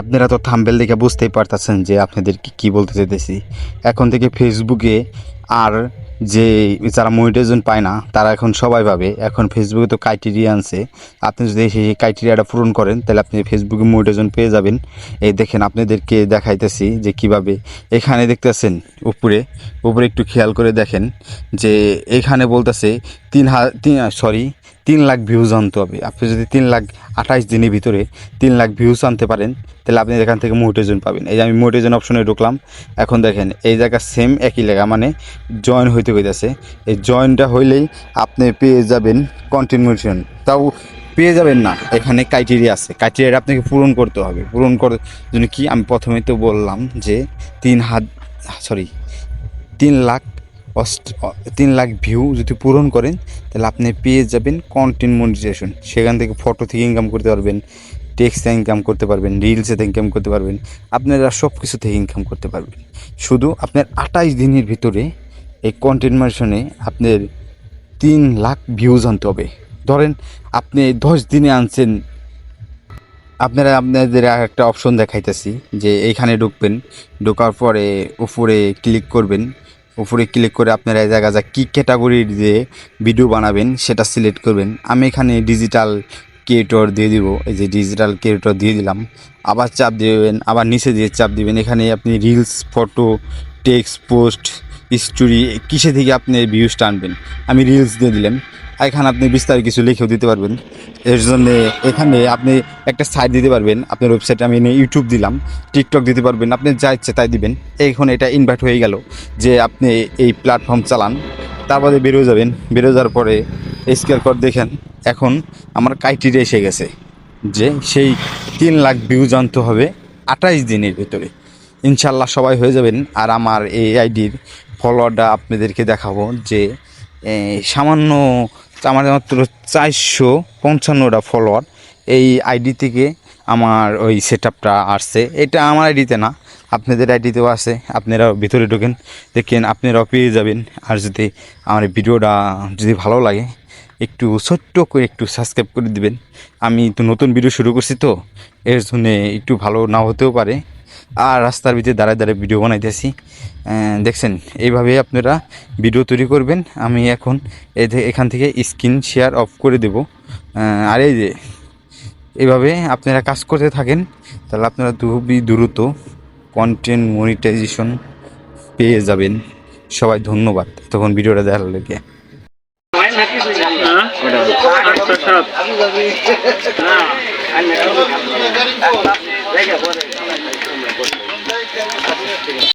আপনারা তো থাম্বনেল দেখে বুঝতেই পারতেছেন যে আপনাদেরকে কি বলতে চাইতেছি। এখন থেকে ফেসবুকে আর যে যারা মনিটাইজেশন পায় না তারা এখন সবাই পাবে। এখন ফেসবুকে তো ক্রাইটেরিয়া আনছে, আপনি যদি সেই ক্রাইটেরিয়াটা পূরণ করেন তাহলে আপনি ফেসবুকে মনিটাইজেশন পেয়ে যাবেন। এই দেখেন আপনাদেরকে দেখাইতেছি যে কিভাবে। এখানে দেখতেছেন উপরে উপরে একটু খেয়াল করে দেখেন যে এখানে বলতেছে 3 লাখ ভিউজ আনতে হবে। আপনি যদি 3,28,000 দিনের ভিতরে 3 লাখ ভিউজ আনতে পারেন তাহলে আপনি এখান থেকে মোটিভেশন পাবেন। এই যে আমি মোটিভেশন অপশনে ঢুকলাম। এখন দেখেন এই জায়গা সেম একই লেখা, মানে জয়েন হইতে হইতেছে। এই জয়েনটা হইলেই আপনি পেয়ে যাবেন কন্টিনিউশন। তাও পেয়ে যাবেন না, এখানে ক্রাইটেরিয়া আছে, ক্রাইটেরিয়াটা আপনাকে পূরণ করতে হবে। পূরণ করার জন্য কি আমি প্রথমেই তো বললাম যে 3 লাখ ভিউ যদি পূরণ করেন তাহলে আপনি পেয়ে যাবেন কন্টেন্ট মনিটাইজেশন। সেখান থেকে ফটো থেকে ইনকাম করতে পারবেন, টেক্সটে ইনকাম করতে পারবেন, রিলসে ইনকাম করতে পারবেন, আপনারা সব কিছু থেকে ইনকাম করতে পারবেন। শুধু আপনার 28 দিনের ভিতরে এই কন্টেন্ট মনিটাইজেশনে আপনার 3 লাখ ভিউজ আনতে হবে। ধরেন আপনি 10 দিনে আনছেন, আপনাদের একটা অপশন দেখাইতেছি যে এইখানে ঢুকবেন। ঢোকার পরে উপরে ক্লিক করবেন। উপরে ক্লিক করে আপনারা এই জায়গা যা কী ক্যাটাগরির যে ভিডিও বানাবেন সেটা সিলেক্ট করবেন। আমি এখানে ডিজিটাল ক্রিয়েটর দিয়ে দিব। এই যে ডিজিটাল ক্রিয়েটর দিয়ে দিলাম। আবার চাপ দিবেন, আবার নিচে দিয়ে চাপ দিবেন। এখানে আপনি reels, photo, text, post, story কিসে থেকে আপনি ভিউজটা আনবেন। আমি রিলস দিয়ে দিলাম। এখানে আপনি বিস্তারিত কিছু লিখেও দিতে পারবেন। এর জন্য এখানে আপনি একটা সাইট দিতে পারবেন। আপনার ওয়েবসাইটে আমি ইউটিউব দিলাম, টিকটক দিতে পারবেন, আপনি যা ইচ্ছে তাই দিবেন। এখন এটা ইনভাইট হয়ে গেল যে আপনি এই প্ল্যাটফর্ম চালান। তারপরে বেরোয় যাবেন। বেরোয় যাওয়ার পরে স্কেল করে দেখেন এখন আমার ক্রাইটেরিয়া এসে গেছে যে সেই 3 লাখ ভিউজ আনতে হবে 28 দিনের ভিতরে। ইনশাল্লাহ সবাই হয়ে যাবেন। আর আমার এই আইডির ফলোয়ারটা আপনাদেরকে দেখাবো যে সামান্য আমার মাত্র 455টা ফলোয়ার। এই আইডি থেকে আমার ওই সেট আপটা আসছে। এটা আমার আইডিতে না, আপনাদের আইডিতেও আছে। আপনারাও ভিতরে ঢোকেন, দেখেন, আপনারাও পেয়ে যাবেন। আর যদি আমার ভিডিওটা যদি ভালো লাগে একটু ছোট্ট করে একটু সাবস্ক্রাইব করে দিবেন। আমি তো নতুন ভিডিও শুরু করছি, তো এর জন্যে একটু ভালো নাও হতেও পারে। আর রাস্তার ভিতরে দাঁড়ায় দাঁড়ায় ভিডিও বানাইতেছি, দেখছেন। এইভাবে আপনারা ভিডিও তৈরি করবেন। আমি এখন এখান থেকে স্ক্রিন শেয়ার অফ করে দেব। আর এই যে এইভাবে আপনারা কাজ করতে থাকেন, তাহলে আপনারা খুবই দ্রুত কন্টেন্ট মনিটাইজেশন পেয়ে যাবেন। সবাই ধন্যবাদ তখন ভিডিওটা দেখার লেগে।